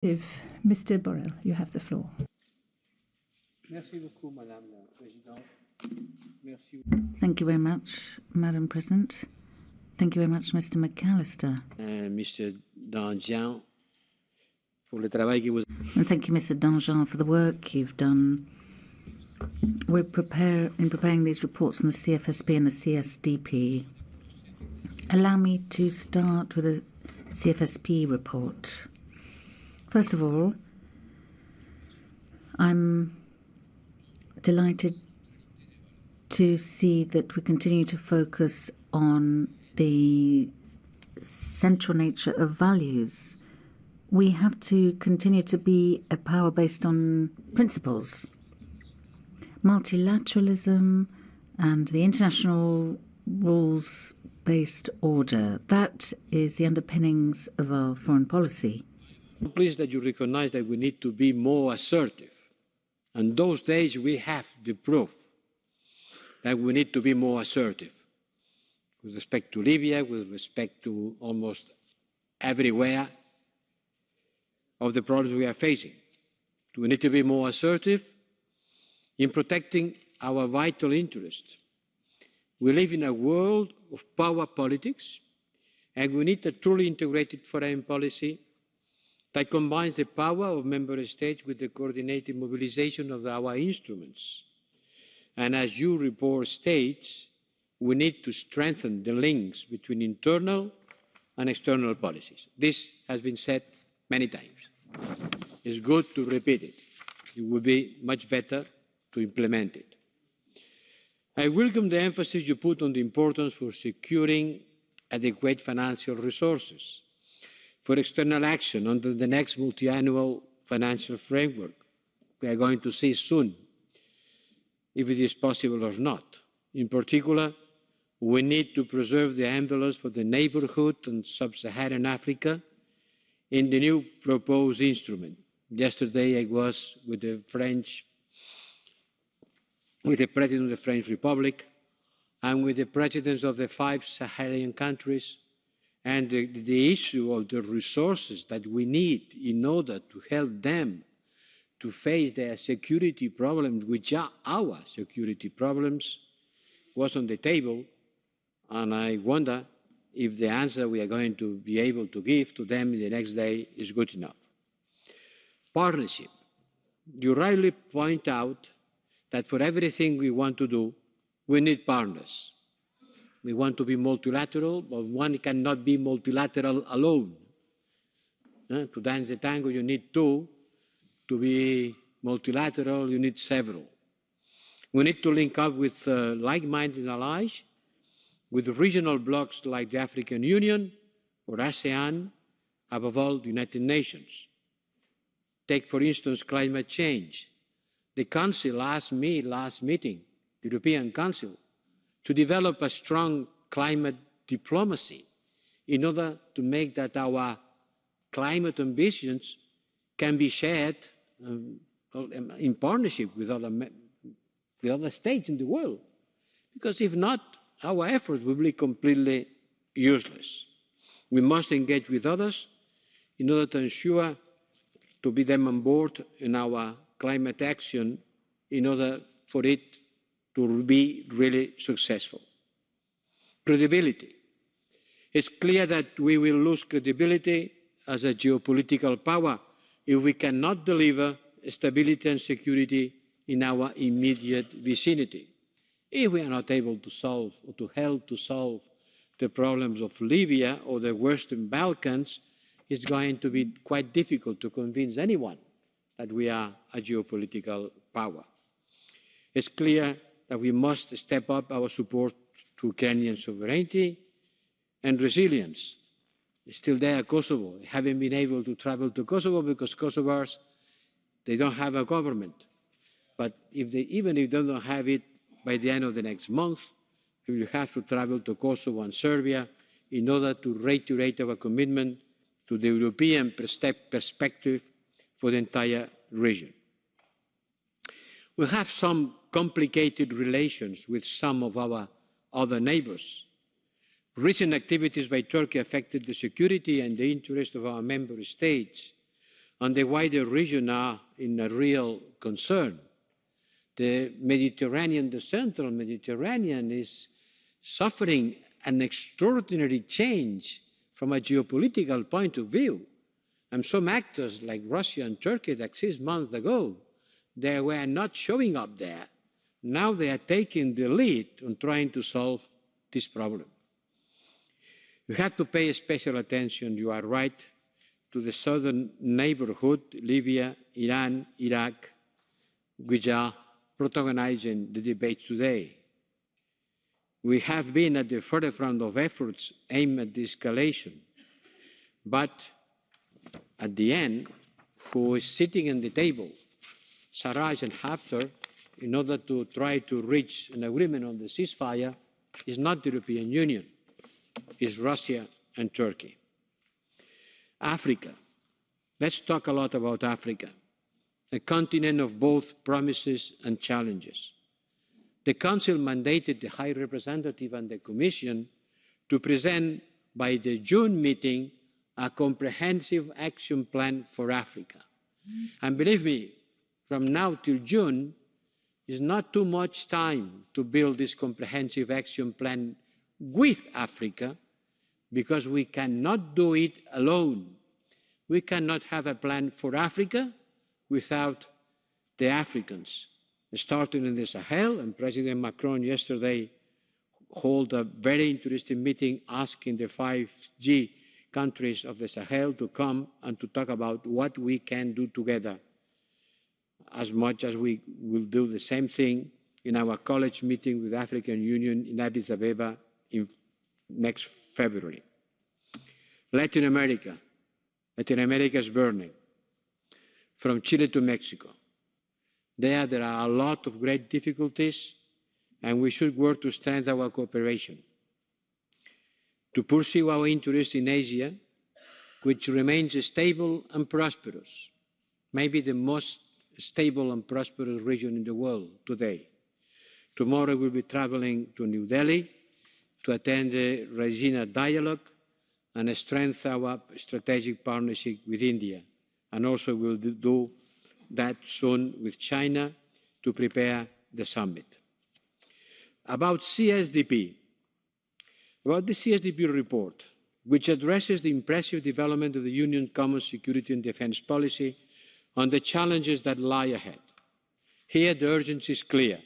Mr. Borrell, you have the floor. Thank you very much, Madam President. Thank you very much, Mr. McAllister. Mr. Danjean, pour le travail que vous... And thank you, Mr. Danjean, for the work you've done. In preparing these reports on the CFSP and the CSDP. Allow me to start with the CFSP report. First of all, I'm delighted to see that we continue to focus on the central nature of values. We have to continue to be a power based on principles. Multilateralism and the international rules-based order, that is the underpinnings of our foreign policy. I'm pleased that you recognize that we need to be more assertive. And those days we have the proof that we need to be more assertive with respect to Libya, with respect to almost everywhere of the problems we are facing. We need to be more assertive in protecting our vital interests. We live in a world of power politics, and we need a truly integrated foreign policy that combines the power of member states with the coordinated mobilization of our instruments. And as your report states, we need to strengthen the links between internal and external policies. This has been said many times. It's good to repeat it. It would be much better to implement it. I welcome the emphasis you put on the importance for securing adequate financial resources for external action under the next multi-annual financial framework. We are going to see soon if it is possible or not. In particular, we need to preserve the envelopes for the neighbourhood and sub-Saharan Africa in the new proposed instrument. Yesterday I was with the President of the French Republic and with the presidents of the 5 Saharan countries, and the issue of the resources that we need in order to help them to face their security problems, which are our security problems, was on the table. And I wonder if the answer we are going to be able to give to them the next day is good enough. Partnership. You rightly point out that for everything we want to do, we need partners. We want to be multilateral, but one cannot be multilateral alone. To dance the tango, you need two. To be multilateral, you need several. We need to link up with like-minded allies, with regional blocs like the African Union or ASEAN, above all, the United Nations. Take, for instance, climate change. The Council asked me last meeting, the European Council, to develop a strong climate diplomacy in order to make that our climate ambitions can be shared in partnership with other states in the world. Because if not, our efforts will be completely useless. We must engage with others in order to ensure to be them on board in our climate action in order for it to be really successful. Credibility. It's clear that we will lose credibility as a geopolitical power if we cannot deliver stability and security in our immediate vicinity. If we are not able to solve or to help to solve the problems of Libya or the Western Balkans, it's going to be quite difficult to convince anyone that we are a geopolitical power. It's clear that we must step up our support to Ukrainian sovereignty and resilience. It's still there, Kosovo. I haven't been able to travel to Kosovo because Kosovars, they don't have a government. But even if they don't have it by the end of the next month, we will have to travel to Kosovo and Serbia in order to reiterate our commitment to the European perspective for the entire region. We have some complicated relations with some of our other neighbours. Recent activities by Turkey affected the security and the interest of our member states, and the wider region are in a real concern. The Mediterranean, the central Mediterranean, is suffering an extraordinary change from a geopolitical point of view. And some actors like Russia and Turkey that 6 months ago, they were not showing up there. Now they are taking the lead on trying to solve this problem. We have to pay special attention, you are right, to the southern neighborhood, Libya, Iran, Iraq, which are protagonizing the debate today. We have been at the forefront of efforts aimed at de-escalation, but at the end, who is sitting at the table, Sarraj and Haftar, in order to try to reach an agreement on the ceasefire, is not the European Union, it's Russia and Turkey. Africa. Let's talk a lot about Africa, a continent of both promises and challenges. The Council mandated the High Representative and the Commission to present by the June meeting a comprehensive action plan for Africa. And believe me, from now till June is not too much time to build this comprehensive action plan with Africa, because we cannot do it alone. We cannot have a plan for Africa without the Africans, starting in the Sahel, and President Macron yesterday held a very interesting meeting asking the 5G countries of the Sahel to come and to talk about what we can do together, as much as we will do the same thing in our college meeting with the African Union in Addis Ababa in next February. Latin America. Latin America is burning. From Chile to Mexico. There are a lot of great difficulties, and we should work to strengthen our cooperation. To pursue our interests in Asia, which remains stable and prosperous, maybe the most stable and prosperous region in the world today. Tomorrow we'll be traveling to New Delhi to attend the Raisina Dialogue and strengthen our strategic partnership with India. And also we'll do that soon with China to prepare the summit. About CSDP, about the CSDP report, which addresses the impressive development of the Union's common security and defence policy on the challenges that lie ahead. Here the urgency is clear.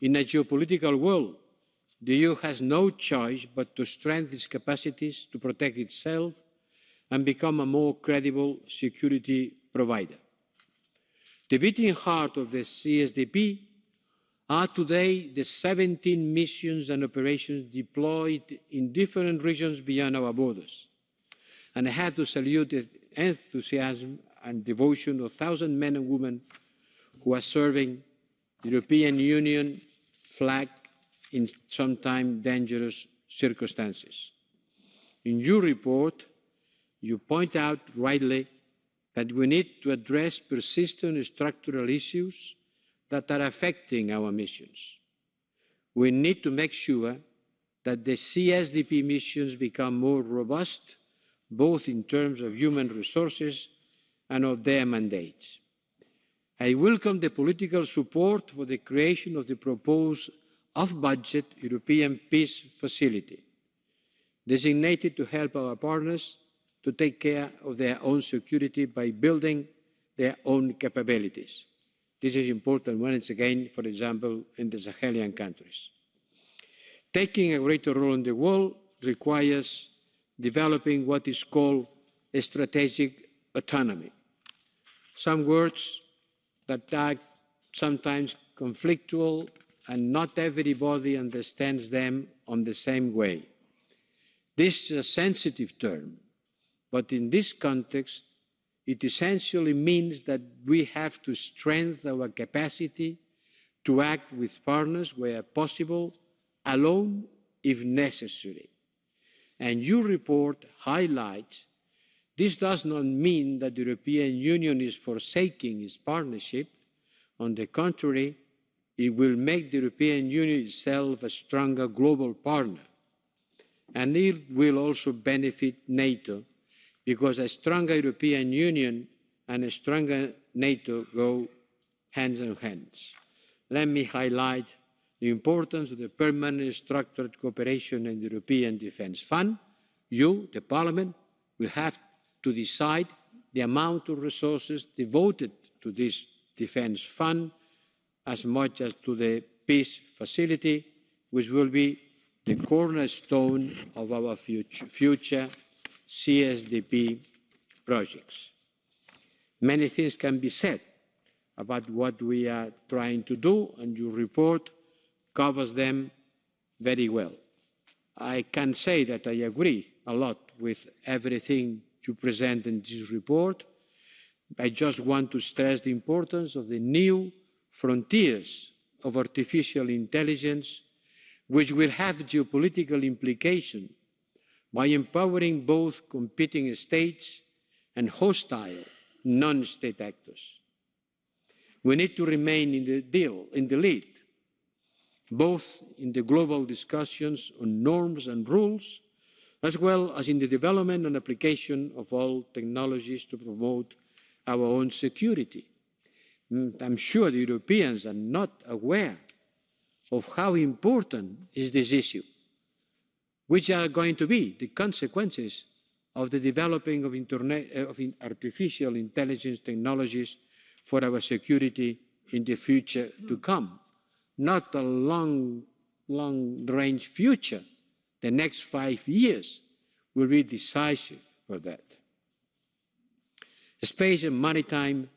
In a geopolitical world, the EU has no choice but to strengthen its capacities to protect itself and become a more credible security provider. The beating heart of the CSDP are today the 17 missions and operations deployed in different regions beyond our borders. And I have to salute the enthusiasm and devotion of thousands of men and women who are serving the European Union flag in sometimes dangerous circumstances. In your report, you point out rightly that we need to address persistent structural issues that are affecting our missions. We need to make sure that the CSDP missions become more robust, both in terms of human resources and of their mandates. I welcome the political support for the creation of the proposed off-budget European Peace Facility, designated to help our partners to take care of their own security by building their own capabilities. This is important once again, for example, in the Sahelian countries. Taking a greater role in the world requires developing what is called a strategic autonomy. Some words that are sometimes conflictual and not everybody understands them in the same way. This is a sensitive term, but in this context, it essentially means that we have to strengthen our capacity to act with partners where possible, alone if necessary. And your report highlights this does not mean that the European Union is forsaking its partnership. On the contrary, it will make the European Union itself a stronger global partner. And it will also benefit NATO, because a stronger European Union and a stronger NATO go hand in hand. Let me highlight the importance of the permanent structured cooperation and the European Defence Fund. You, the Parliament, will have to decide the amount of resources devoted to this defence fund as much as to the peace facility, which will be the cornerstone of our future CSDP projects. Many things can be said about what we are trying to do, and your report covers them very well. I can say that I agree a lot with everything you present in this report. I just want to stress the importance of the new frontiers of artificial intelligence, which will have geopolitical implications by empowering both competing states and hostile non-state actors. We need to remain in the lead, both in the global discussions on norms and rules, as well as in the development and application of all technologies to promote our own security. I'm sure the Europeans are not aware of how important is this issue, which are going to be the consequences of the developing of artificial intelligence technologies for our security in the future to come. Not a long-range future. The next 5 years will be decisive for that. Space and maritime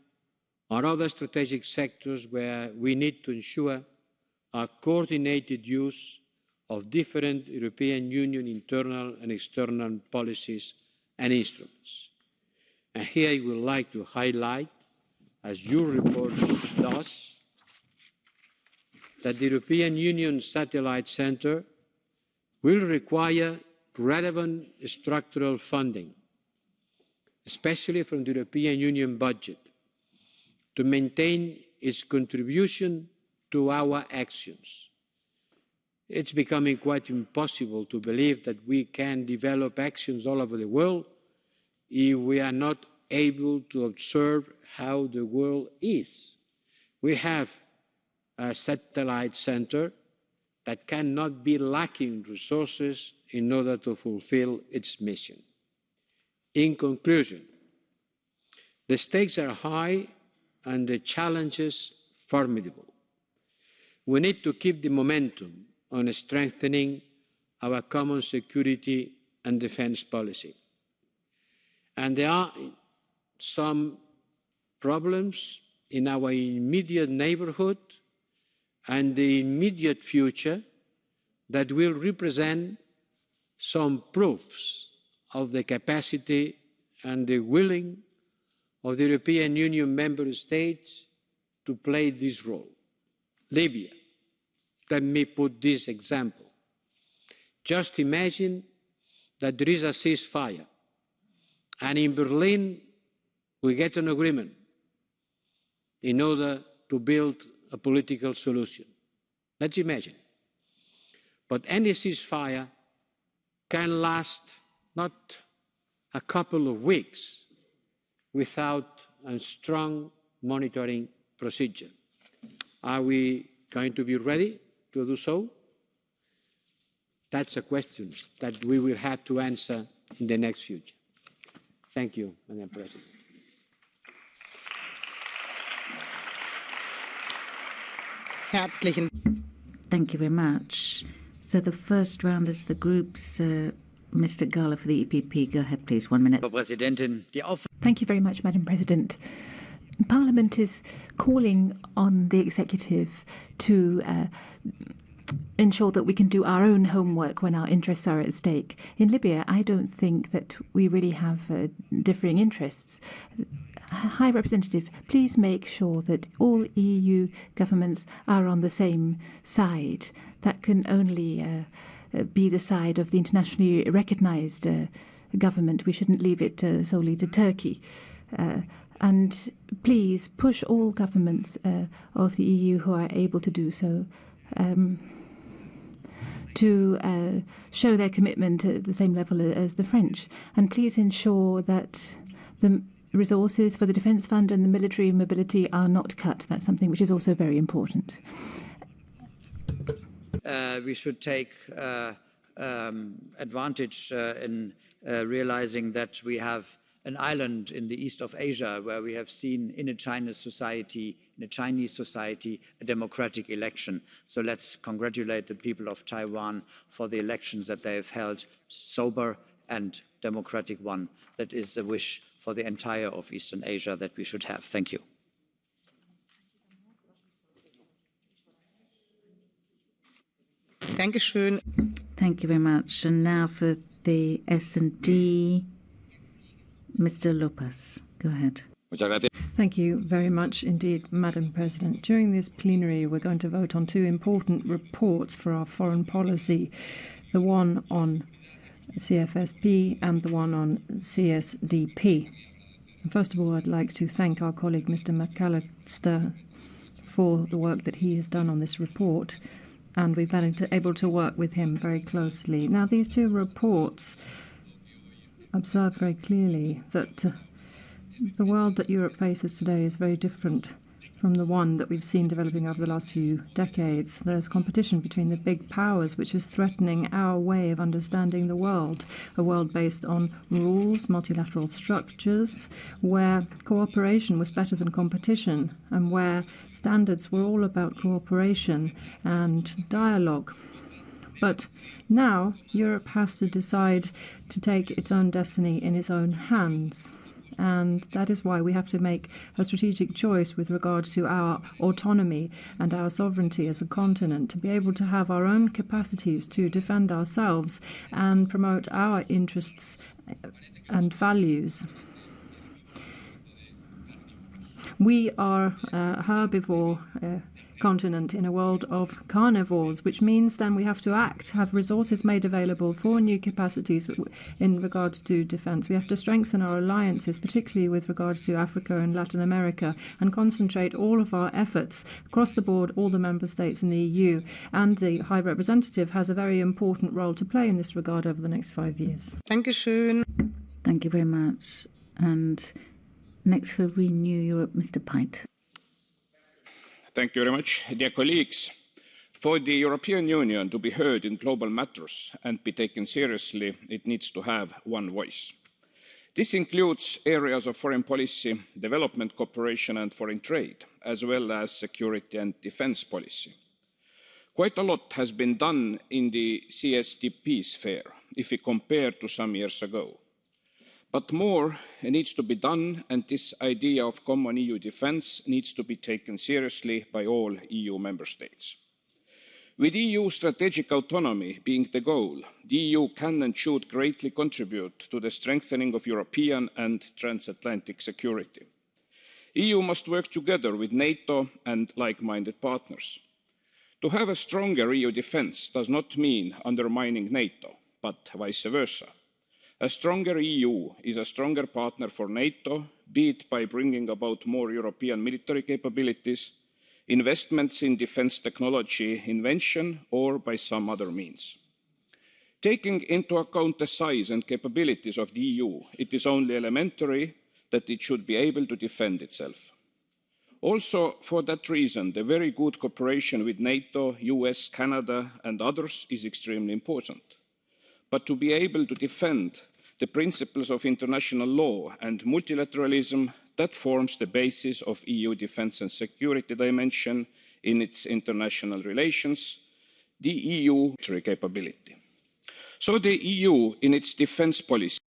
are other strategic sectors where we need to ensure a coordinated use of different European Union internal and external policies and instruments. And here I would like to highlight, as your report does, that the European Union Satellite Centre will require relevant structural funding, especially from the European Union budget, to maintain its contribution to our actions. It's becoming quite impossible to believe that we can develop actions all over the world if we are not able to observe how the world is. We have a satellite centre that cannot be lacking resources in order to fulfill its mission. In conclusion, the stakes are high and the challenges formidable. We need to keep the momentum on strengthening our common security and defence policy. And there are some problems in our immediate neighbourhood and the immediate future that will represent some proofs of the capacity and the willing of the European Union member states to play this role. Libya. Let me put this example. Just imagine that there is a ceasefire, and in Berlin we get an agreement in order to build a political solution. Let's imagine. But any ceasefire can last not a couple of weeks without a strong monitoring procedure. Are we going to be ready to do so? That's a question that we will have to answer in the next future. Thank you, Madam President. Thank you very much. So the first round is the groups. Mr. Gahler for the EPP. Go ahead, please. 1 minute. Thank you very much, Madam President. Parliament is calling on the executive to ensure that we can do our own homework when our interests are at stake. In Libya, I don't think that we really have differing interests. High Representative, please make sure that all EU governments are on the same side. That can only be the side of the internationally recognised government. We shouldn't leave it solely to Turkey. And please push all governments of the EU who are able to do so to show their commitment at the same level as the French. And please ensure that the resources for the Defence Fund and the military mobility are not cut. That's something which is also very important. We should take advantage in realizing that we have an island in the east of Asia where we have seen in a Chinese society, a democratic election. So let's congratulate the people of Taiwan for the elections that they have held, sober and democratic one. That is a wish for the entire of Eastern Asia that we should have. Thank you. Dankeschön. Thank you very much. And now for the S&D, Mr. Lopez. Go ahead. Thank you very much indeed, Madam President. During this plenary, we're going to vote on two important reports for our foreign policy, the one on CFSP and the one on CSDP. First of all, I'd like to thank our colleague, Mr. McAllister, for the work that he has done on this report, and we've been able to work with him very closely. Now, these two reports observe very clearly that the world that Europe faces today is very different from the one that we've seen developing over the last few decades. There's competition between the big powers, which is threatening our way of understanding the world, a world based on rules, multilateral structures, where cooperation was better than competition, and where standards were all about cooperation and dialogue. But now Europe has to decide to take its own destiny in its own hands. And that is why we have to make a strategic choice with regard to our autonomy and our sovereignty as a continent, to be able to have our own capacities to defend ourselves and promote our interests and values. We are a herbivore continent in a world of carnivores, which means then we have to act, have resources made available for new capacities in regard to defence. We have to strengthen our alliances, particularly with regard to Africa and Latin America, and concentrate all of our efforts across the board, all the member states in the EU. And the High Representative has a very important role to play in this regard over the next 5 years. Dankeschön. Thank you very much. And next for Renew Europe, Mr. Pite. Thank you very much. Dear colleagues, for the European Union to be heard in global matters and be taken seriously, it needs to have one voice. This includes areas of foreign policy, development cooperation and foreign trade, as well as security and defence policy. Quite a lot has been done in the CSDP sphere, if we compare to some years ago. But more needs to be done, and this idea of common EU defence needs to be taken seriously by all EU member states. With EU strategic autonomy being the goal, the EU can and should greatly contribute to the strengthening of European and transatlantic security. The EU must work together with NATO and like-minded partners. To have a stronger EU defence does not mean undermining NATO, but vice versa. A stronger EU is a stronger partner for NATO, be it by bringing about more European military capabilities, investments in defence technology invention, or by some other means. Taking into account the size and capabilities of the EU, it is only elementary that it should be able to defend itself. Also, for that reason, the very good cooperation with NATO, US, Canada and others is extremely important. But to be able to defend the principles of international law and multilateralism, that forms the basis of EU defence and security dimension in its international relations, the EU military capability. So the EU, in its defence policy,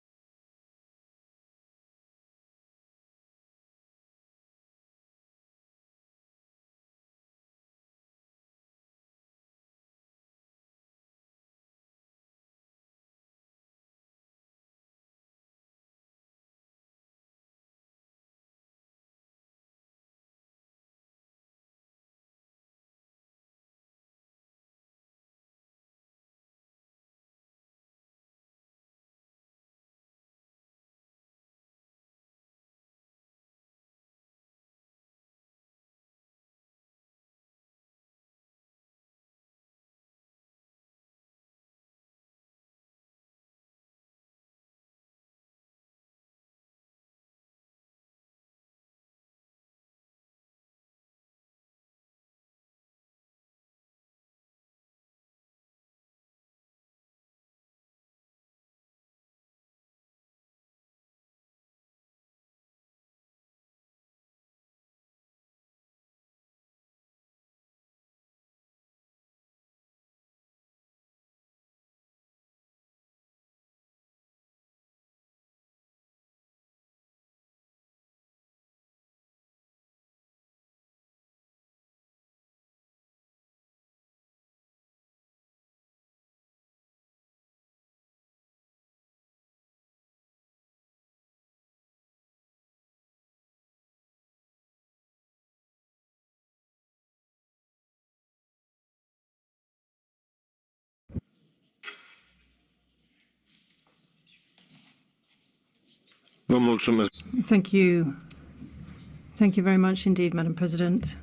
Thank you. Thank you very much indeed, Madam President.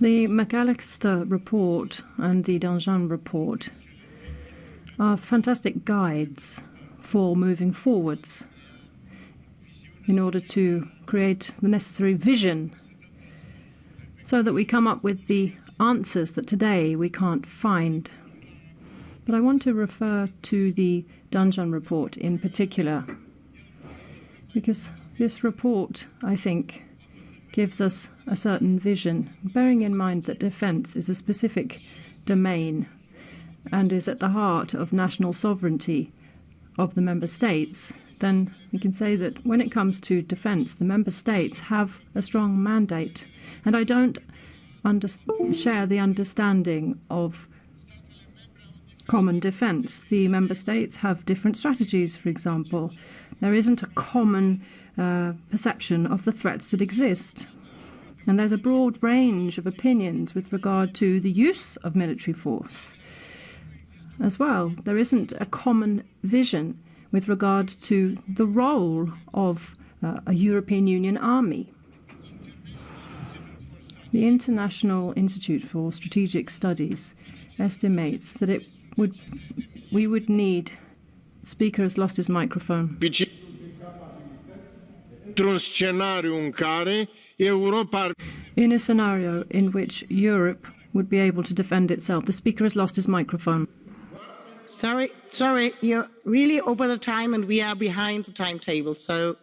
The McAllister report and the Danjean report are fantastic guides for moving forwards in order to create the necessary vision so that we come up with the answers that today we can't find. But I want to refer to the Danjean report in particular, because this report, I think, gives us a certain vision, bearing in mind that defence is a specific domain and is at the heart of national sovereignty of the member states. Then we can say that when it comes to defence, the member states have a strong mandate. And I don't share the understanding of common defence. The member states have different strategies, for example. There isn't a common perception of the threats that exist. And there's a broad range of opinions with regard to the use of military force as well. There isn't a common vision with regard to the role of a European Union army. The International Institute for Strategic Studies estimates that we would need... Speaker has lost his microphone. In a scenario in which Europe would be able to defend itself. The speaker has lost his microphone. Sorry, you're really over the time and we are behind the timetable. So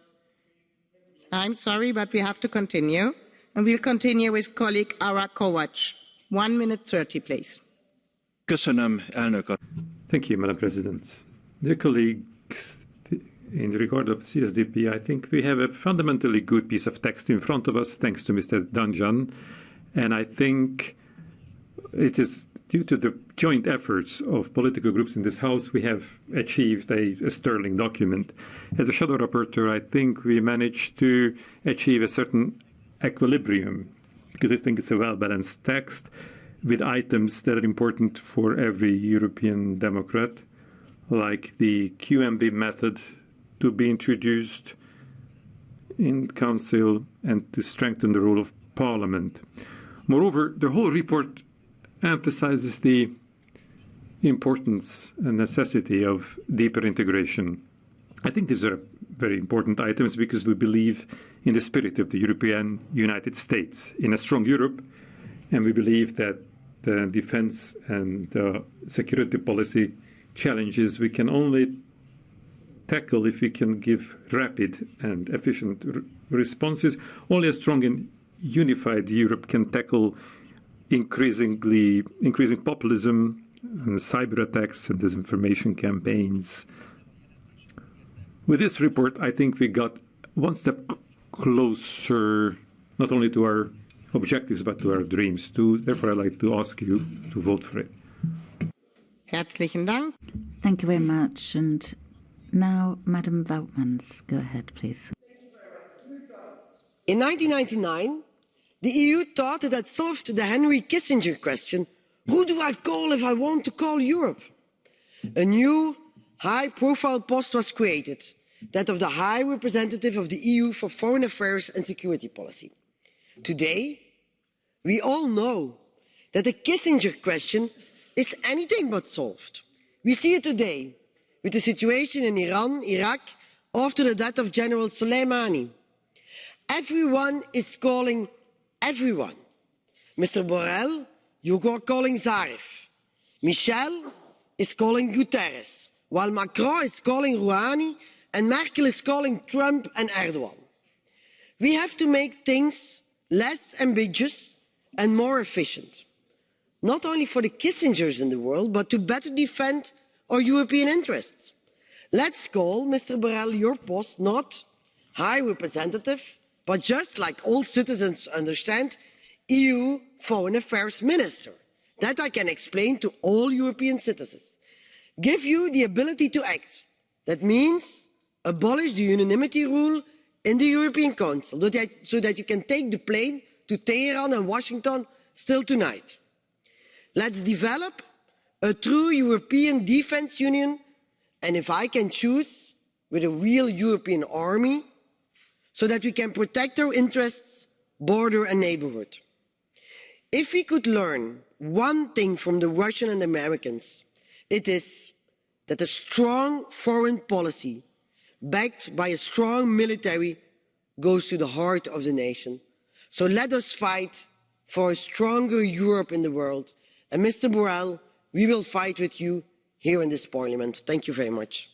I'm sorry, but we have to continue. And we'll continue with colleague Ara Kovac. 1 minute 30, please. Thank you, Madam President. Dear colleagues, in regard of CSDP, I think we have a fundamentally good piece of text in front of us, thanks to Mr. Danjean. And I think it is due to the joint efforts of political groups in this House, we have achieved a sterling document. As a shadow rapporteur, I think we managed to achieve a certain equilibrium, because I think it's a well-balanced text with items that are important for every European Democrat, like the QMB method to be introduced in Council and to strengthen the role of Parliament. Moreover, the whole report emphasizes the importance and necessity of deeper integration. I think these are very important items because we believe in the spirit of the European United States, in a strong Europe, and we believe that the defense and security policy challenges we can only tackle if we can give rapid and efficient responses. Only a strong and unified Europe can tackle increasing populism, and cyber attacks and disinformation campaigns. With this report, I think we got one step closer, not only to our objectives, but to our dreams too. Therefore, I'd like to ask you to vote for it. Herzlichen Dank. Thank you very much. And now, Madam Woutmans, go ahead, please. In 1999, the EU thought it had solved the Henry Kissinger question, who do I call if I want to call Europe? A new high-profile post was created, that of the High Representative of the EU for Foreign Affairs and Security Policy. Today, we all know that the Kissinger question is anything but solved. We see it today with the situation in Iran, Iraq, after the death of General Soleimani. Everyone is calling everyone. Mr. Borrell, you are calling Zarif. Michel is calling Guterres, while Macron is calling Rouhani and Merkel is calling Trump and Erdogan. We have to make things less ambiguous and more efficient, not only for the Kissingers in the world, but to better defend our European interests. Let's call, Mr. Borrell, your post not High Representative, but just like all citizens understand, EU Foreign Affairs Minister. That I can explain to all European citizens. Give you the ability to act. That means abolish the unanimity rule in the European Council, so that you can take the plane to Tehran and Washington still tonight. Let's develop a true European defence union, and if I can choose, with a real European army so that we can protect our interests, border and neighbourhood. If we could learn one thing from the Russians and Americans, it is that a strong foreign policy backed by a strong military goes to the heart of the nation. So let us fight for a stronger Europe in the world. And Mr. Borrell, we will fight with you here in this parliament. Thank you very much.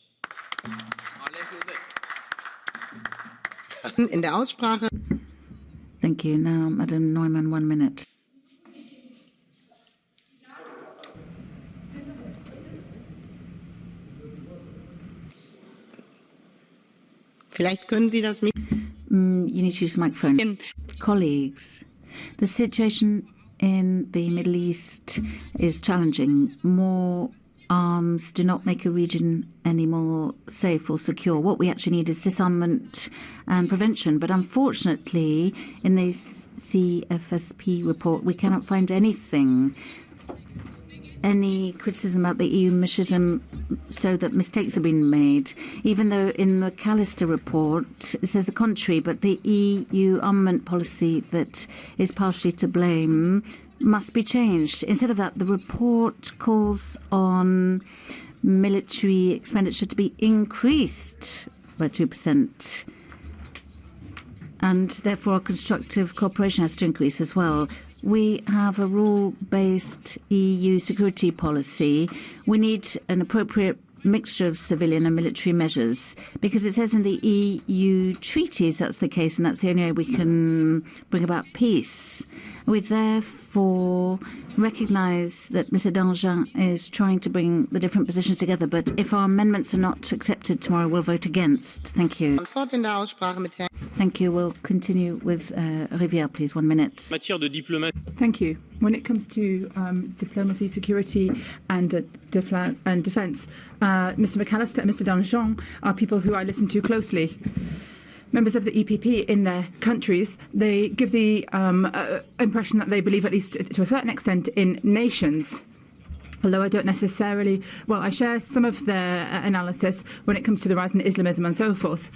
In der Aussprache. Thank you. Now, Madam Neumann, 1 minute. Vielleicht können Sie das mit. You need to use the microphone. Colleagues, the situation in the Middle East is challenging. More arms do not make a region any more safe or secure. What we actually need is disarmament and prevention. But unfortunately, in the CFSP report, we cannot find anything, any criticism about the EU mission, so that mistakes have been made, even though in the Callister report it says the contrary. But the EU armament policy that is partially to blame must be changed. Instead of that, the report calls on military expenditure to be increased by 2%. And therefore, constructive cooperation has to increase as well. We have a rule-based EU security policy. We need an appropriate mixture of civilian and military measures, because it says in the EU treaties that's the case, and that's the only way we can bring about peace. We therefore recognise that Mr. Danjean is trying to bring the different positions together, but if our amendments are not accepted tomorrow, we'll vote against. Thank you. Thank you. We'll continue with Rivière, please. 1 minute. Thank you. When it comes to diplomacy, security and defence, Mr. McAllister and Mr. Danjean are people who I listen to closely. Members of the EPP in their countries, they give the impression that they believe, at least to a certain extent, in nations. Although I don't necessarily, well, I share some of their analysis when it comes to the rise in Islamism and so forth.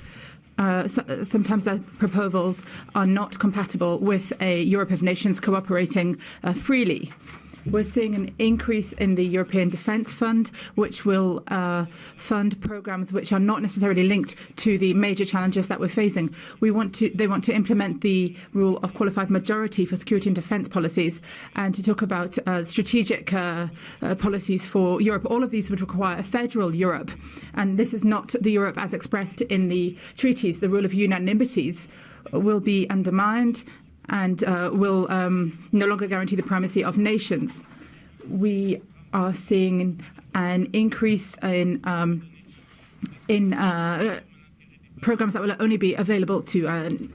Sometimes their proposals are not compatible with a Europe of nations cooperating freely. We're seeing an increase in the European Defence Fund, which will fund programmes which are not necessarily linked to the major challenges that we're facing. They want to implement the rule of qualified majority for security and defence policies, and to talk about strategic policies for Europe. All of these would require a federal Europe, and this is not the Europe as expressed in the treaties. The rule of unanimities will be undermined and will no longer guarantee the primacy of nations. We are seeing an increase in programs that will only be available to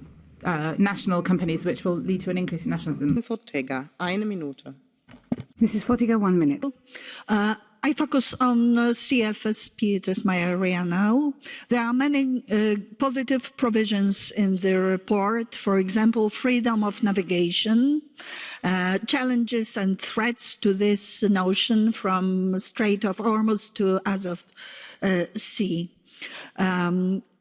national companies, which will lead to an increase in nationalism. Fotiga, 1 minute. Mrs. Fotiga, 1 minute. I focus on CFSP, it is my area now. There are many positive provisions in the report. For example, freedom of navigation, challenges and threats to this notion from Strait of Hormuz to Azov Sea.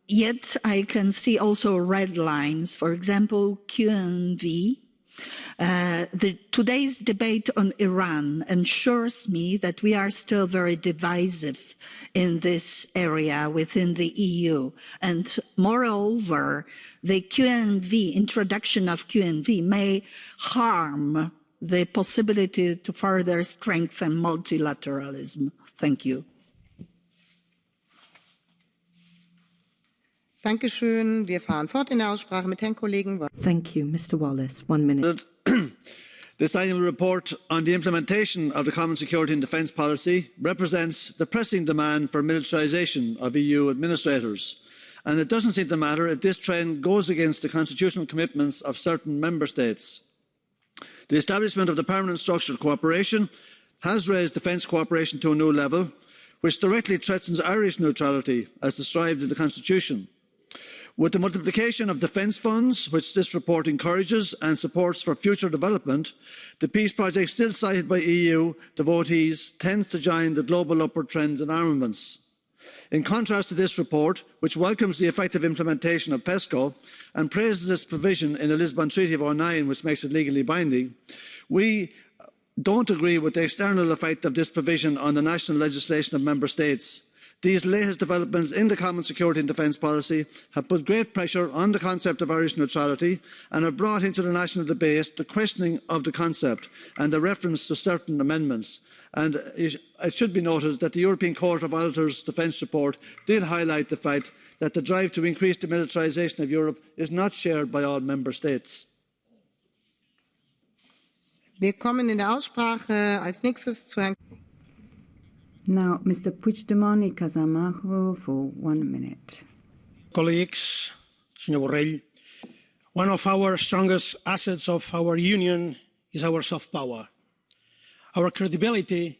Yet I can see also red lines, for example, QNV. Today's debate on Iran ensures me that we are still very divisive in this area within the EU. And moreover, the introduction of QNV may harm the possibility to further strengthen multilateralism. Thank you. Dankeschön. Wir fahren fort in der Aussprache mit Herrn Kollegen. Thank you, Mr. Wallace. 1 minute. This annual report on the implementation of the Common Security and Defence Policy represents the pressing demand for militarisation of EU administrators. And it doesn't seem to matter if this trend goes against the constitutional commitments of certain member states. The establishment of the Permanent Structured Cooperation has raised defence cooperation to a new level, which directly threatens Irish neutrality as described in the Constitution. With the multiplication of defence funds, which this report encourages and supports for future development, the peace project still cited by EU devotees tends to join the global upward trends in armaments. In contrast to this report, which welcomes the effective implementation of PESCO and praises its provision in the Lisbon Treaty of 2009, which makes it legally binding, we don't agree with the external effect of this provision on the national legislation of member states. These latest developments in the common security and defence policy have put great pressure on the concept of Irish neutrality and have brought into the national debate the questioning of the concept and the reference to certain amendments. And it should be noted that the European Court of Auditors Defence Report did highlight the fact that the drive to increase the militarisation of Europe is not shared by all member states. Wir kommen in der Aussprache als nächstes zu Herrn. Now, Mr. Puigdemont Casamajo for 1 minute. Colleagues, Sr. Borrell, one of our strongest assets of our union is our soft power. Our credibility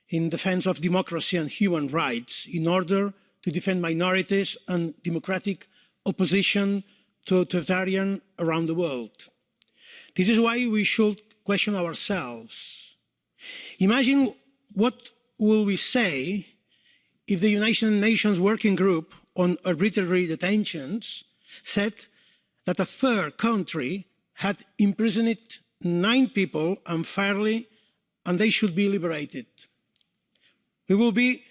in defence of democracy and human rights in order to defend minorities and democratic opposition to authoritarian around the world. This is why we should question ourselves. Imagine what will we say if the United Nations Working Group on Arbitrary Detentions said that a third country had imprisoned 9 people unfairly and they should be liberated? We will be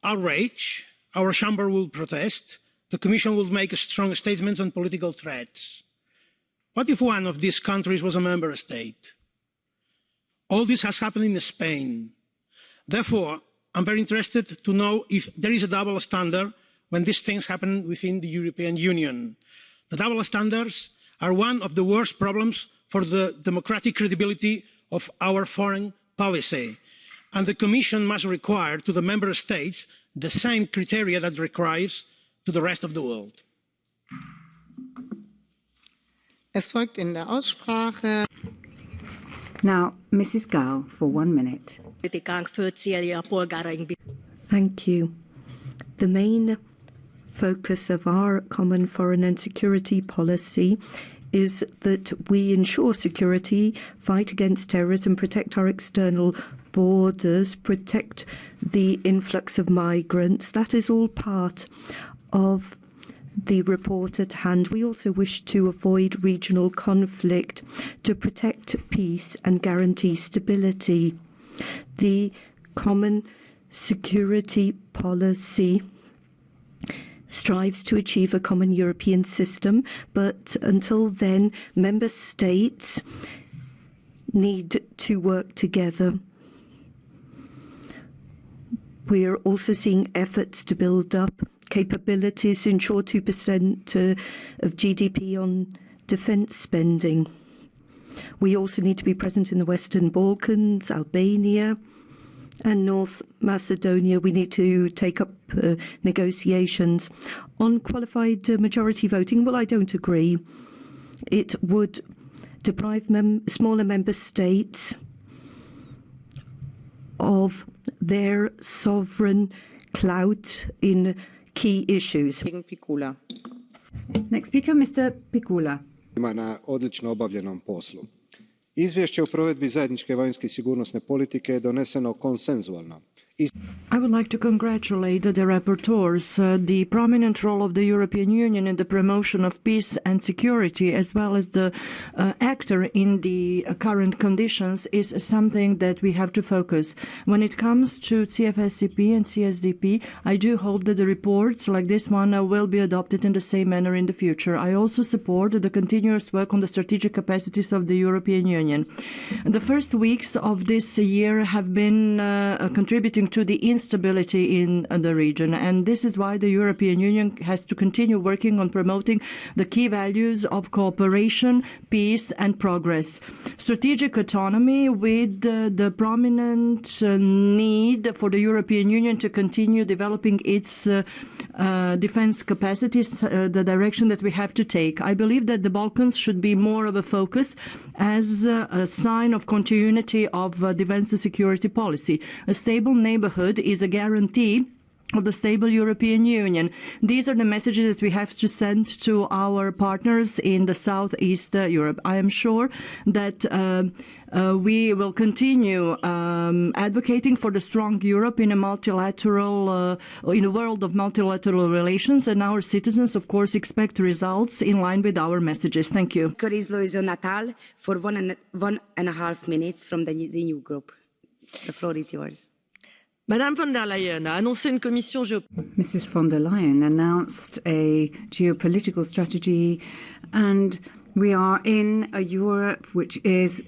outraged, our chamber will protest, the Commission will make strong statements and political threats. What if one of these countries was a member state? All this has happened in Spain. Therefore, I'm very interested to know if there is a double standard when these things happen within the European Union. The double standards are one of the worst problems for the democratic credibility of our foreign policy. And the Commission must require to the member states the same criteria that it requires to the rest of the world. Es folgt in der Aussprache. Now, Mrs. Gall for 1 minute. Thank you. The main focus of our common foreign and security policy is that we ensure security, fight against terrorism, protect our external borders, protect the influx of migrants. That is all part of the report at hand. We also wish to avoid regional conflict, to protect peace and guarantee stability. The common security policy strives to achieve a common European system, but until then, member states need to work together. We are also seeing efforts to build up capabilities, ensure 2% of GDP on defence spending. We also need to be present in the Western Balkans, Albania and North Macedonia. We need to take up negotiations. On qualified majority voting, well, I don't agree. It would deprive smaller member states of their sovereign clout in key issues. Next speaker, Mr. Pikula. Na odlično obavljenom poslu. Izvješće o provedbi zajedničke vanjske i sigurnosne politike je doneseno konsenzualno. I would like to congratulate the rapporteurs. The prominent role of the European Union in the promotion of peace and security, as well as the actor in the current conditions, is something that we have to focus. When it comes to CFSCP and CSDP, I do hope that the reports like this one will be adopted in the same manner in the future. I also support the continuous work on the strategic capacities of the European Union. The first weeks of this year have been contributing to the instability in the region, and this is why the European Union has to continue working on promoting the key values of cooperation, peace and progress. Strategic autonomy with the prominent need for the European Union to continue developing its defense capacities, the direction that we have to take. I believe that the Balkans should be more of a focus as a sign of continuity of defense and security policy. A stable neighborhood is a guarantee of the stable European Union. These are the messages we have to send to our partners in the Southeast Europe. I am sure that we will continue advocating for the strong Europe in a multilateral, in a world of multilateral relations, and our citizens, of course, expect results in line with our messages. Thank you. Lorenzo Natal for 1.5 minutes from the Renew Group. The floor is yours. Madame von der Leyen a annoncé une commission Mrs. von der Leyen announced a geopolitical strategy, and we are in a Europe which is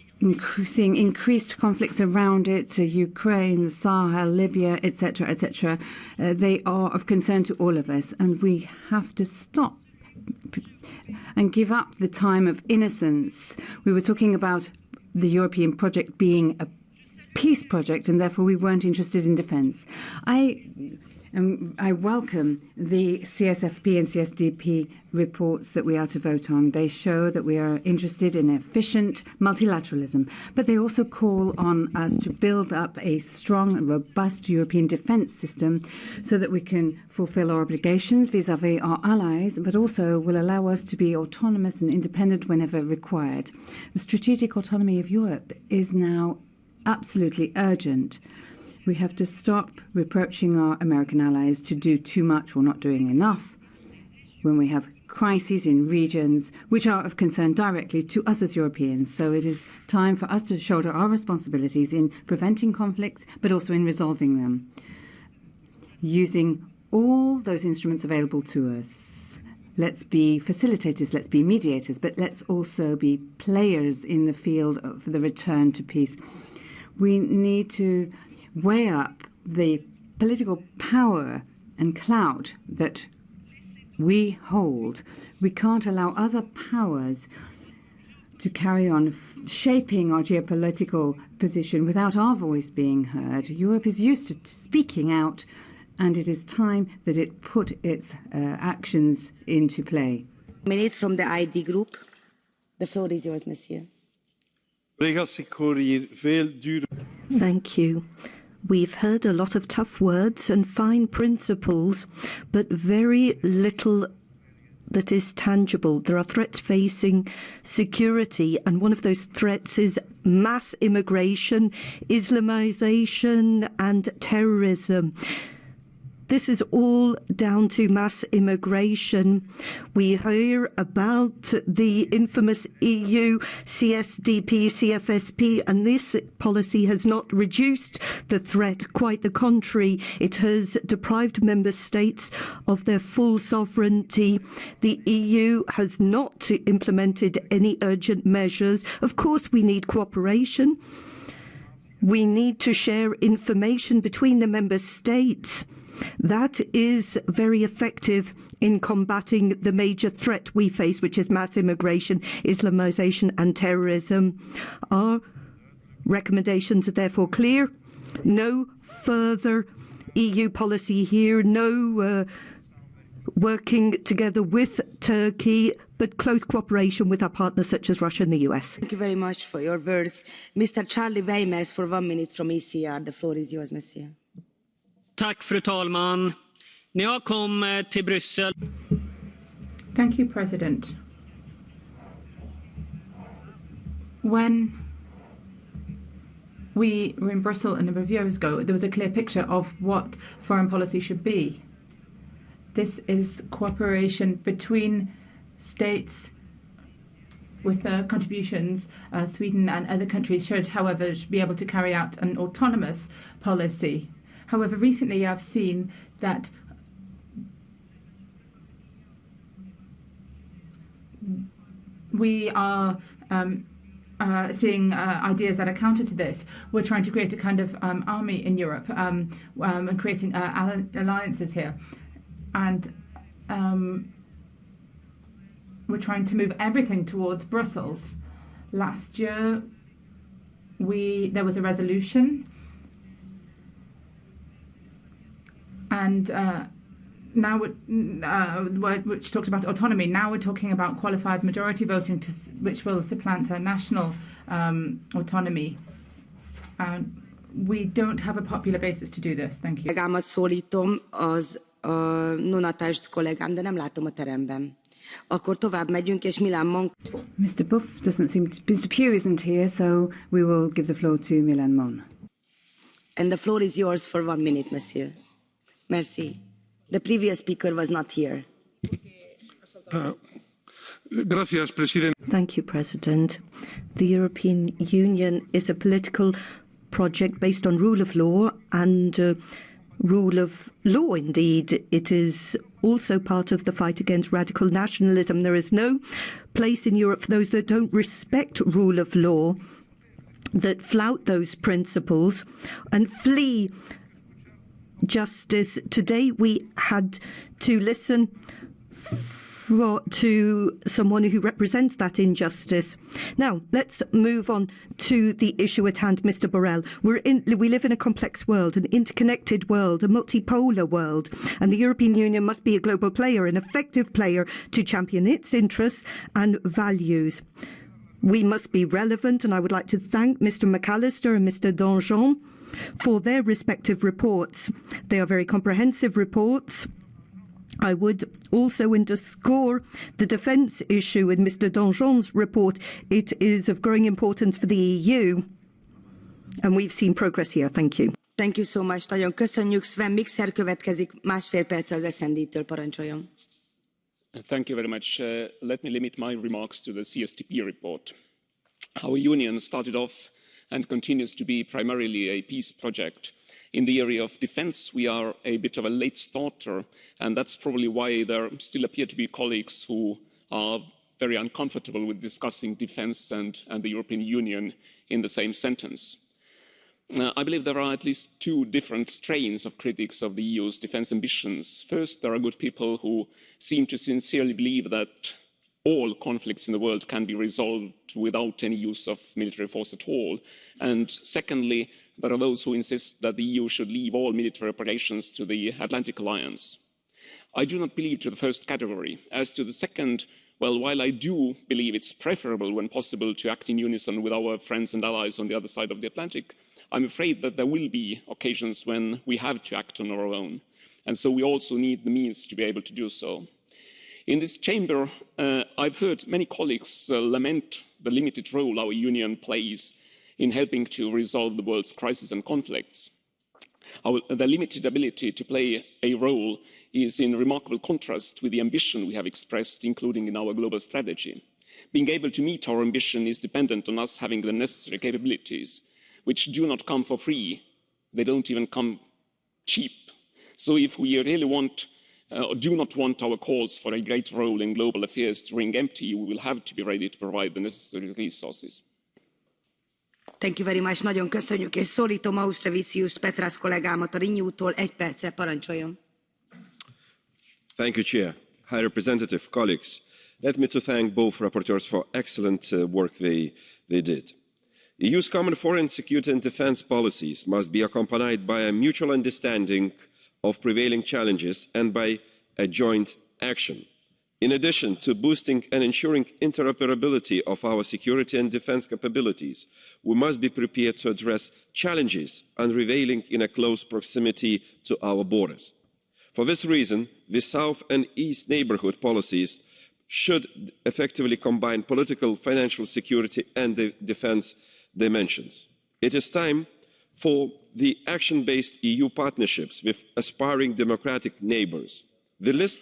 seeing increased conflicts around it, Ukraine, the Sahel, Libya, etc., etc. They are of concern to all of us, and we have to stop and give up the time of innocence. We were talking about the European project being a peace project, and therefore we weren't interested in defence. I welcome the CSFP and CSDP reports that we are to vote on. They show that we are interested in efficient multilateralism, but they also call on us to build up a strong and robust European defence system so that we can fulfil our obligations vis-à-vis our allies, but also will allow us to be autonomous and independent whenever required. The strategic autonomy of Europe is now absolutely urgent. We have to stop reproaching our American allies to do too much or not doing enough when we have crises in regions which are of concern directly to us as Europeans. So it is time for us to shoulder our responsibilities in preventing conflicts, but also in resolving them, using all those instruments available to us. Let's be facilitators, let's be mediators, but let's also be players in the field of the return to peace. We need to weigh up the political power and clout that we hold. We can't allow other powers to carry on shaping our geopolitical position without our voice being heard. Europe is used to speaking out, and it is time that it put its actions into play. Minute from the ID Group. The floor is yours, Monsieur. Thank you. We've heard a lot of tough words and fine principles, but very little that is tangible. There are threats facing security, and one of those threats is mass immigration, Islamization, and terrorism. This is all down to mass immigration. We hear about the infamous EU CSDP, CFSP, and this policy has not reduced the threat. Quite the contrary, it has deprived member states of their full sovereignty. The EU has not implemented any urgent measures. Of course, we need cooperation. We need to share information between the member states. That is very effective in combating the major threat we face, which is mass immigration, Islamization and terrorism. Our recommendations are therefore clear. No further EU policy here, no working together with Turkey, but close cooperation with our partners such as Russia and the US. Thank you very much for your words. Mr. Charlie Weimers for 1 minute from ECR. The floor is yours, Monsieur. Tack, fru talman. När jag kom till Bryssel... Thank you, President. When we were in Brussels a number of years ago, there was a clear picture of what foreign policy should be. This is cooperation between states with contributions. Sweden and other countries should, however, be able to carry out an autonomous policy. However, recently I've seen that we are seeing ideas that are counter to this. We're trying to create a kind of army in Europe and creating alliances here. And we're trying to move everything towards Brussels. Last year, there was a resolution, and now which talked about autonomy. Now we're talking about qualified majority voting, which will supplant national autonomy. we don't have a popular basis to do this. Thank you. Kollégámat szólítom, az non-attached kollégám, de nem látom a teremben. Akkor tovább megyünk, és Milan Mon. Mr. Buff doesn't seem to, Mr. Pugh isn't here, so we will give the floor to Milan Mon. And the floor is yours for 1 minute, monsieur. Merci. The previous speaker was not here. Gracias, President. Thank you, President. The European Union is a political project based on rule of law and rule of law, indeed. It is also part of the fight against radical nationalism. There is no place in Europe for those that don't respect rule of law, that flout those principles and flee justice. Today we had to listen to someone who represents that injustice. Now, let's move on to the issue at hand, Mr. Borrell. We live in a complex world, an interconnected world, a multipolar world, and the European Union must be a global player, an effective player to champion its interests and values. We must be relevant, and I would like to thank Mr. McAllister and Mr. Danjean for their respective reports. They are very comprehensive reports. I would also underscore the defence issue in Mr. Danjean's report. It is of growing importance for the EU, and we've seen progress here. Thank you. Thank you so much. Nagyon köszönjük. Sven Mikser következik 1,5 perc az SND-től. Parancsoljon. Thank you very much. Let me limit my remarks to the CSTP report. Our union started off and continues to be primarily a peace project. In the area of defence, we are a bit of a late starter, and that's probably why there still appear to be colleagues who are very uncomfortable with discussing defence and the European Union in the same sentence. I believe there are at least two different strains of critics of the EU's defence ambitions. First, there are good people who seem to sincerely believe that all conflicts in the world can be resolved without any use of military force at all. And secondly, there are those who insist that the EU should leave all military operations to the Atlantic Alliance. I do not believe to the first category. As to the second, well, while I do believe it's preferable when possible to act in unison with our friends and allies on the other side of the Atlantic, I'm afraid that there will be occasions when we have to act on our own. And so we also need the means to be able to do so. In this chamber, I've heard many colleagues lament the limited role our union plays in helping to resolve the world's crises and conflicts. The limited ability to play a role is in remarkable contrast with the ambition we have expressed, including in our global strategy. Being able to meet our ambition is dependent on us having the necessary capabilities, which do not come for free. They don't even come cheap. So if we really want or do not want our calls for a great role in global affairs to ring empty, we will have to be ready to provide the necessary resources. Thank you very much. Nagyon köszönjük, és szólítom Ausztravicius Petrász kollégámat a Renew-tól 1 perccel, parancsoljon. Thank you, Chair. High Representative, colleagues, let me to thank both rapporteurs for excellent work they did. The EU's common foreign security and defence policies must be accompanied by a mutual understanding of prevailing challenges and by a joint action. In addition to boosting and ensuring interoperability of our security and defence capabilities, we must be prepared to address challenges unveiling in a close proximity to our borders. For this reason, the South and East neighbourhood policies should effectively combine political, financial security and the defence dimensions. It is time for the action-based EU partnerships with aspiring democratic neighbours. The list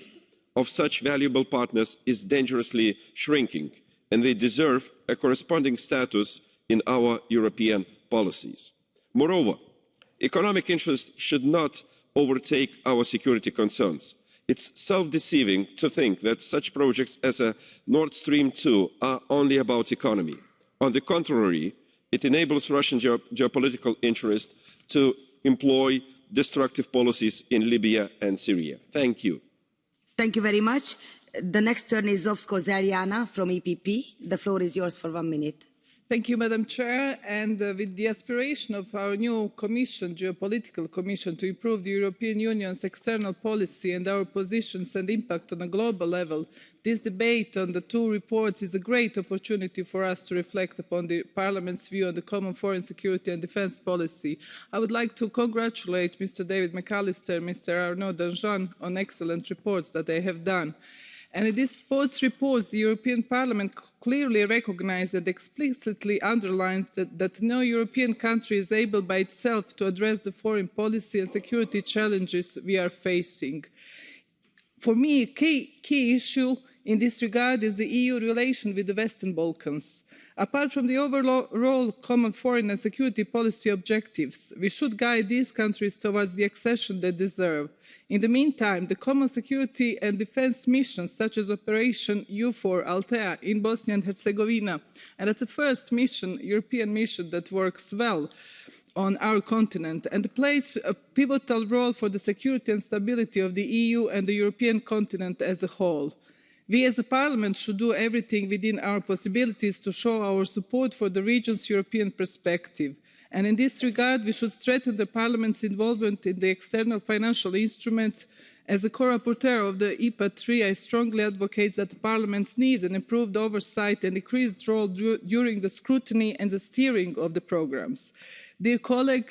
of such valuable partners is dangerously shrinking, and they deserve a corresponding status in our European policies. Moreover, economic interests should not overtake our security concerns. It's self-deceiving to think that such projects as a Nord Stream 2 are only about economy. On the contrary, it enables Russian geopolitical interests to employ destructive policies in Libya and Syria. Thank you. Thank you very much. The next turn is Zovsko Zeljana from EPP. The floor is yours for 1 minute. Thank you, Madam Chair. And with the aspiration of our new Commission, Geopolitical Commission, to improve the European Union's external policy and our positions and impact on a global level, this debate on the two reports is a great opportunity for us to reflect upon the Parliament's view on the common foreign security and defence policy. I would like to congratulate Mr. David McAllister and Mr. Arnaud Danjean on excellent reports that they have done. And in these both reports, the European Parliament clearly recognises and explicitly underlines that no European country is able by itself to address the foreign policy and security challenges we are facing. For me, a key issue in this regard is the EU relation with the Western Balkans. Apart from the overall common foreign and security policy objectives, we should guide these countries towards the accession they deserve. In the meantime, the common security and defence missions, such as Operation EUFOR Althea in Bosnia and Herzegovina, and that's the first European mission that works well on our continent and plays a pivotal role for the security and stability of the EU and the European continent as a whole. We as a Parliament should do everything within our possibilities to show our support for the region's European perspective. And in this regard, we should strengthen the Parliament's involvement in the external financial instruments. As a co-rapporteur of the IPA III, I strongly advocate that the Parliament needs an improved oversight and increased role during the scrutiny and the steering of the programmes. Dear colleague,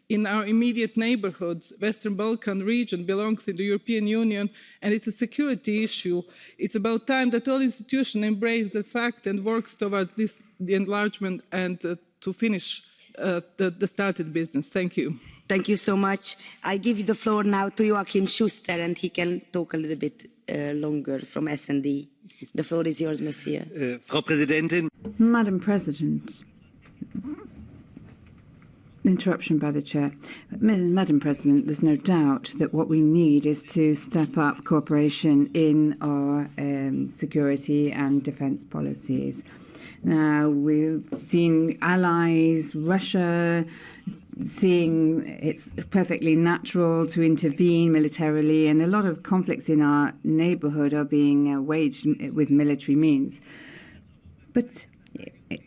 in our immediate neighbourhoods, Western Balkan region belongs in the European Union and it's a security issue. It's about time that all institutions embrace the fact and works towards the enlargement and to finish the started business. Thank you. Thank you so much. I give the floor now to Joachim Schuster and he can talk a little bit longer from S&D. The floor is yours, Monsieur. Frau Präsidentin. Madam President. Interruption by the chair. Madam President, there's no doubt that what we need is to step up cooperation in our security and defence policies. Now, we've seen allies, Russia, seeing it's perfectly natural to intervene militarily, and a lot of conflicts in our neighbourhood are being waged with military means. But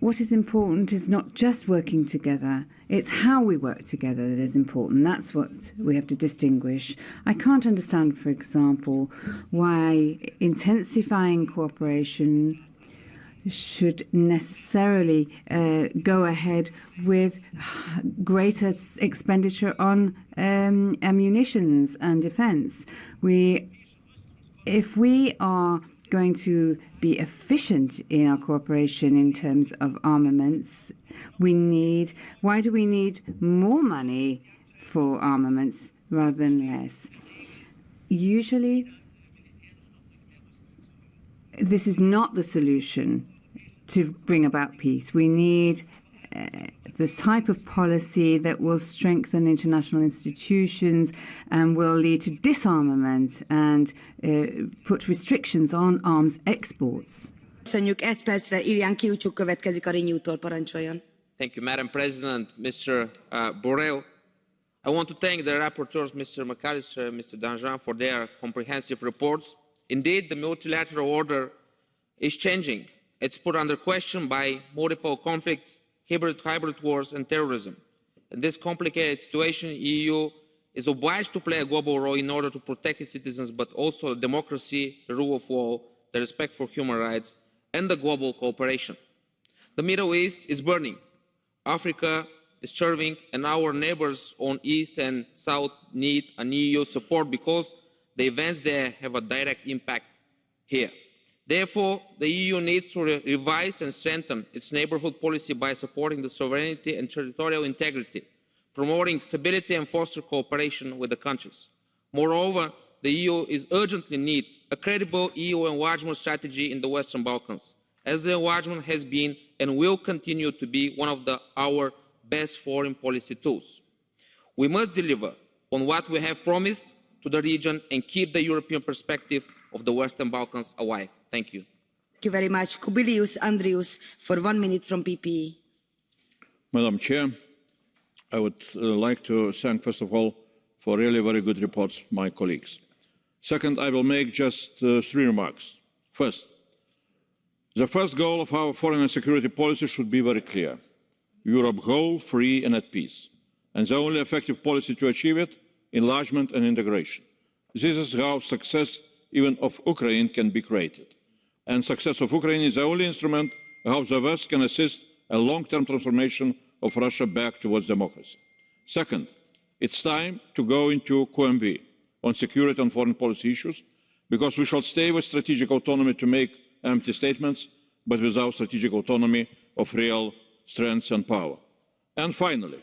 what is important is not just working together, it's how we work together that is important. That's what we have to distinguish. I can't understand, for example, why intensifying cooperation should necessarily go ahead with greater expenditure on ammunitions and defence. If we are going to be efficient in our cooperation in terms of armaments, why do we need more money for armaments rather than less? Usually, this is not the solution to bring about peace. We need the type of policy that will strengthen international institutions and will lead to disarmament and put restrictions on arms exports. Köszönjük, egy percre Irian Kiucsuk következik a Renew-tól, parancsoljon. Thank you, Madam President. Mr. Borrell, I want to thank the rapporteurs, Mr. McAllister and Mr. Danjean, for their comprehensive reports. Indeed, the multilateral order is changing. It's put under question by multiple conflicts, hybrid wars and terrorism. In this complicated situation, the EU is obliged to play a global role in order to protect its citizens, but also democracy, the rule of law, the respect for human rights, and the global cooperation. The Middle East is burning. Africa is starving, and our neighbours on East and South need an EU support because the events there have a direct impact here. Therefore, the EU needs to revise and strengthen its neighbourhood policy by supporting the sovereignty and territorial integrity, promoting stability and foster cooperation with the countries. Moreover, the EU urgently needs a credible EU enlargement strategy in the Western Balkans, as the enlargement has been and will continue to be one of our best foreign policy tools. We must deliver on what we have promised to the region and keep the European perspective of the Western Balkans alive. Thank you. Thank you very much. Kubilius Andrius for 1 minute from PPE. Madam Chair, I would like to thank, first of all, for really very good reports, my colleagues. Second, I will make just 3 remarks. First, The first goal of our foreign and security policy should be very clear: Europe whole, free and at peace. And the only effective policy to achieve it: enlargement and integration. This is how success even of Ukraine can be created. And success of Ukraine is the only instrument how the West can assist a long-term transformation of Russia back towards democracy. Second, it's time to go into QMV on security and foreign policy issues, because we shall stay with strategic autonomy to make empty statements, but without strategic autonomy of real strength and power. And finally,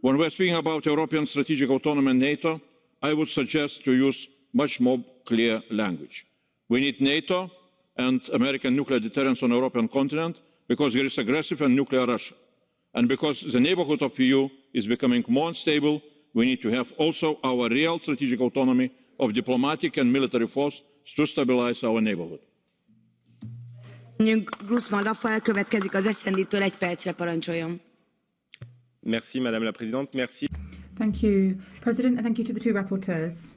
when we're speaking about European strategic autonomy and NATO, I would suggest to use much more clear language. We need NATO and American nuclear deterrence on the European continent because there is aggressive and nuclear Russia. And because the neighbourhood of the EU is becoming more unstable, we need to have also our real strategic autonomy of diplomatic and military force to stabilise our neighbourhood. Merci, Madame la Présidente. Merci. Thank you, President, and thank you to the two rapporteurs.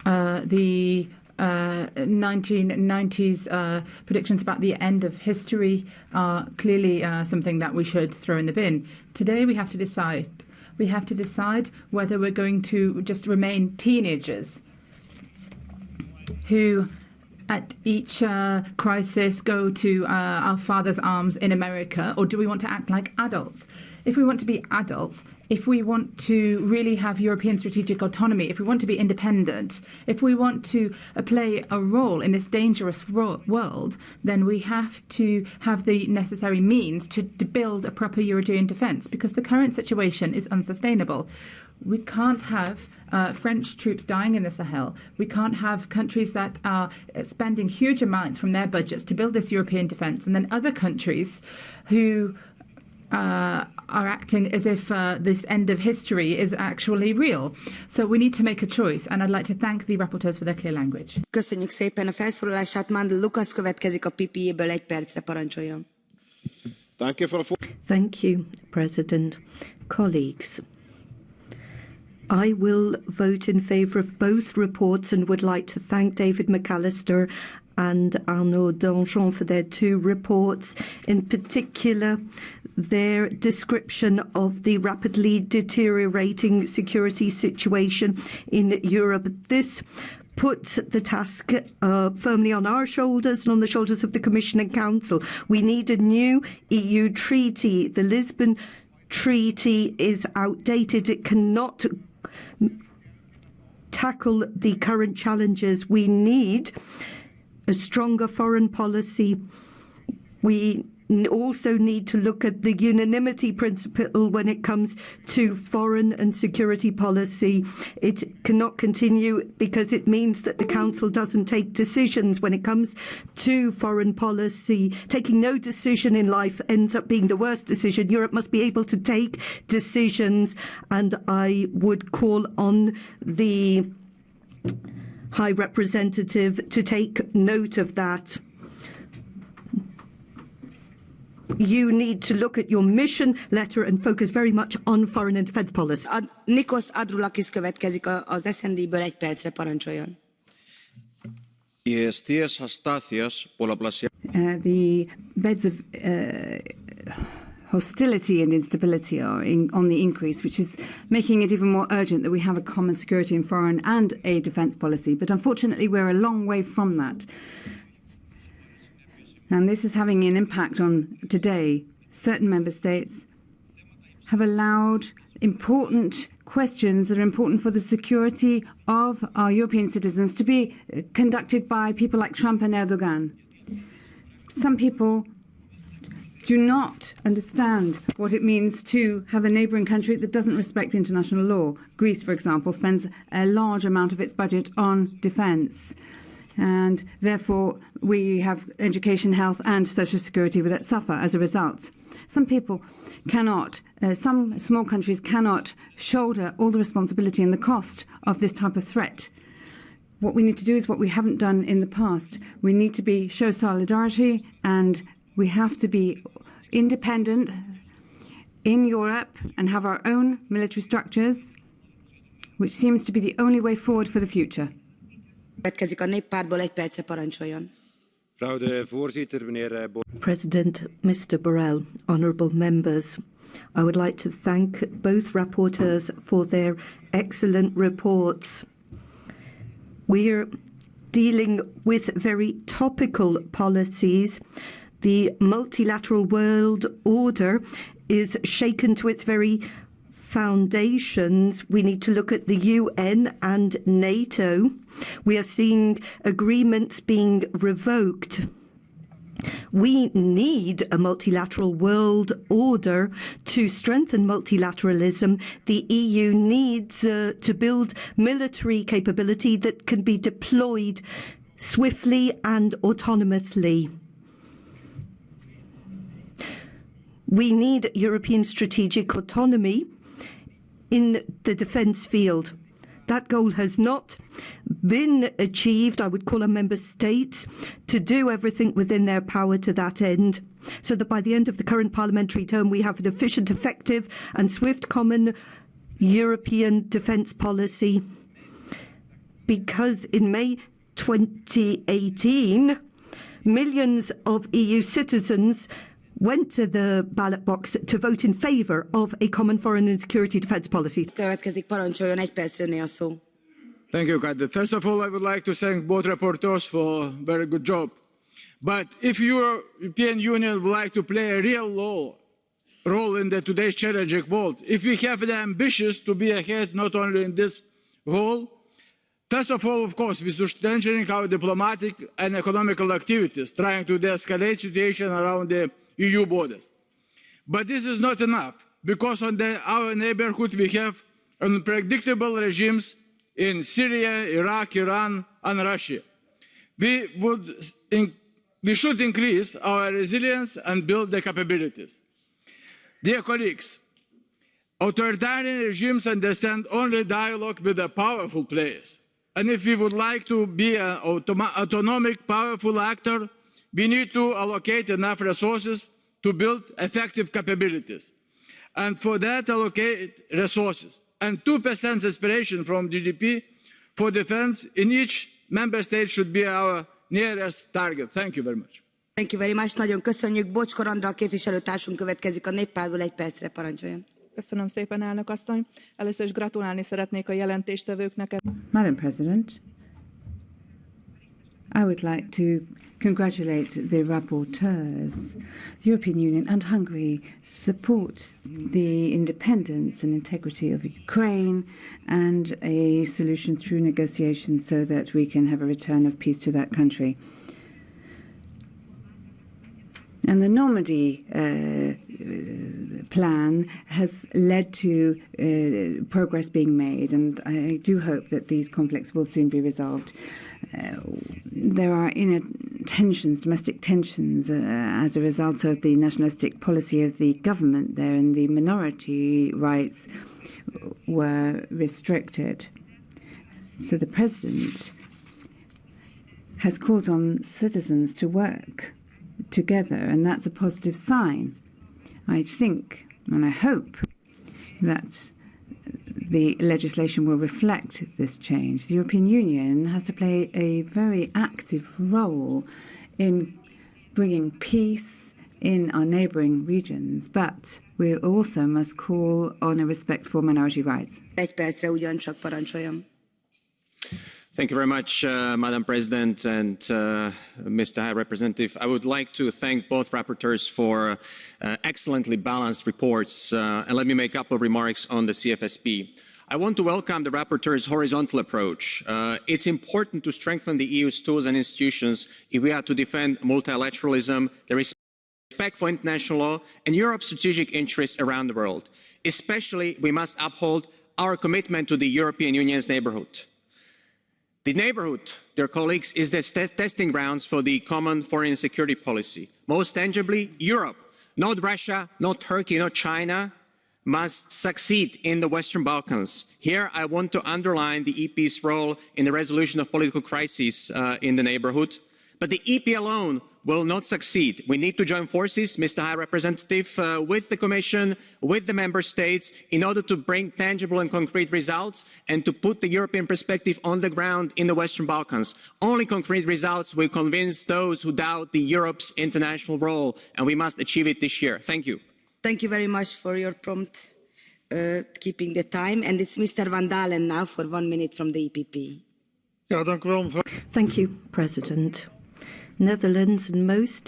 The 1990s predictions about the end of history are clearly something that we should throw in the bin. Today we have to decide. We have to decide whether we're going to just remain teenagers who at each crisis go to our father's arms in America, or do we want to act like adults? If we want to be adults, if we want to really have European strategic autonomy, if we want to be independent, if we want to play a role in this dangerous world, then we have to have the necessary means to build a proper European defence, because the current situation is unsustainable. We can't have French troops dying in the Sahel. We can't have countries that are spending huge amounts from their budgets to build this European defence, and then other countries who are acting as if this end of history is actually real. So we need to make a choice, and I'd like to thank the rapporteurs for their clear language. Köszönjük szépen a felszólalását. Mandel Lukas következik a PPE-ből, 1 percre parancsoljon. Thank you, President. Colleagues, I will vote in favour of both reports and would like to thank David McAllister and Arnaud Danjean for their two reports, in particular their description of the rapidly deteriorating security situation in Europe. This puts the task firmly on our shoulders and on the shoulders of the Commission and Council. We need a new EU treaty. The Lisbon Treaty is outdated. It cannot tackle the current challenges. We need a stronger foreign policy. We also need to look at the unanimity principle when it comes to foreign and security policy. It cannot continue because it means that the Council doesn't take decisions when it comes to foreign policy. Taking no decision in life ends up being the worst decision. Europe must be able to take decisions, and I would call on the High Representative to take note of that. You need to look at your mission letter and focus very much on foreign and defence policy. Nikos Androulakis következik az SND-ből, 1 percre parancsoljon. The beds of hostility and instability are on the increase, which is making it even more urgent that we have a common security and foreign and a defence policy. But unfortunately, we're a long way from that. And this is having an impact on today. Certain member states have allowed important questions that are important for the security of our European citizens to be conducted by people like Trump and Erdogan. Some people do not understand what it means to have a neighbouring country that doesn't respect international law. Greece, for example, spends a large amount of its budget on defence. And therefore, we have education, health and social security that suffer as a result. Some people cannot, some small countries cannot shoulder all the responsibility and the cost of this type of threat. What we need to do is what we haven't done in the past. We need to show solidarity, and we have to be independent in Europe and have our own military structures, which seems to be the only way forward for the future. Következik a Néppártból, 1 percre parancsoljon. President, Mr. Borrell, honourable members, I would like to thank both rapporteurs for their excellent reports. We're dealing with very topical policies. The multilateral world order is shaken to its very foundations. We need to look at the UN and NATO. We are seeing agreements being revoked. We need a multilateral world order to strengthen multilateralism. The EU needs to build military capability that can be deployed swiftly and autonomously. We need European strategic autonomy in the defence field. That goal has not been achieved. I would call on member states to do everything within their power to that end, so that by the end of the current parliamentary term we have an efficient, effective and swift common European defence policy. Because in May 2018, millions of EU citizens went to the ballot box to vote in favour of a common foreign and security defence policy. Thank you, Kadir. First of all, I would like to thank both rapporteurs for a very good job. But if European Union would like to play a real role in today's challenging world, if we have the ambitions to be ahead not only in this role, first of all, of course, we should strengthen our diplomatic and economical activities, trying to de-escalate situation around the EU borders. But this is not enough, because on our neighbourhood we have unpredictable regimes in Syria, Iraq, Iran and Russia. We should increase our resilience and build the capabilities. Dear colleagues, authoritarian regimes understand only dialogue with the powerful players. And if we would like to be an autonomic, powerful actor, we need to allocate enough resources to build effective capabilities. And for that, allocate resources. And 2% aspiration from GDP for defense in each member state should be our nearest target. Thank you very much. Thank you very much. Nagyon köszönjük. Bocskor Andra képviselőtársunk következik a néppártból, 1 percre parancsoljon. Köszönöm szépen, elnök asszony. Először is gratulálni szeretnék a jelentéstevőknek. Madam President, I would like to congratulate the rapporteurs. The European Union and Hungary support the independence and integrity of Ukraine and a solution through negotiations so that we can have a return of peace to that country. And the Normandy plan has led to progress being made, and I do hope that these conflicts will soon be resolved. There are domestic tensions as a result of the nationalistic policy of the government there, and the minority rights were restricted. So the President has called on citizens to work together, and that's a positive sign. I think, and I hope, that the legislation will reflect this change. The European Union has to play a very active role in bringing peace in our neighbouring regions, but we also must call on a respect for minority rights. 1 percre ugyancsak parancsoljon. Thank you very much, Madam President and Mr. High Representative. I would like to thank both rapporteurs for excellently balanced reports, and let me make a couple of remarks on the CFSP. I want to welcome the rapporteur's horizontal approach. It's important to strengthen the EU's tools and institutions if we are to defend multilateralism, the respect for international law, and Europe's strategic interests around the world. Especially, we must uphold our commitment to the European Union's neighbourhood. The neighbourhood, dear colleagues, is the testing grounds for the common foreign and security policy. Most tangibly, Europe, not Russia, not Turkey, not China, must succeed in the Western Balkans. Here, I want to underline the EP's role in the resolution of political crises in the neighbourhood. But the EP alone will not succeed. We need to join forces, Mr. High Representative, with the Commission, with the Member States, in order to bring tangible and concrete results and to put the European perspective on the ground in the Western Balkans. Only concrete results will convince those who doubt Europe's international role, and we must achieve it this year. Thank you. Thank you very much for your prompt keeping the time. And it's Mr. Van Dalen now for 1 minute from the EPP. Thank you, President. Netherlands and most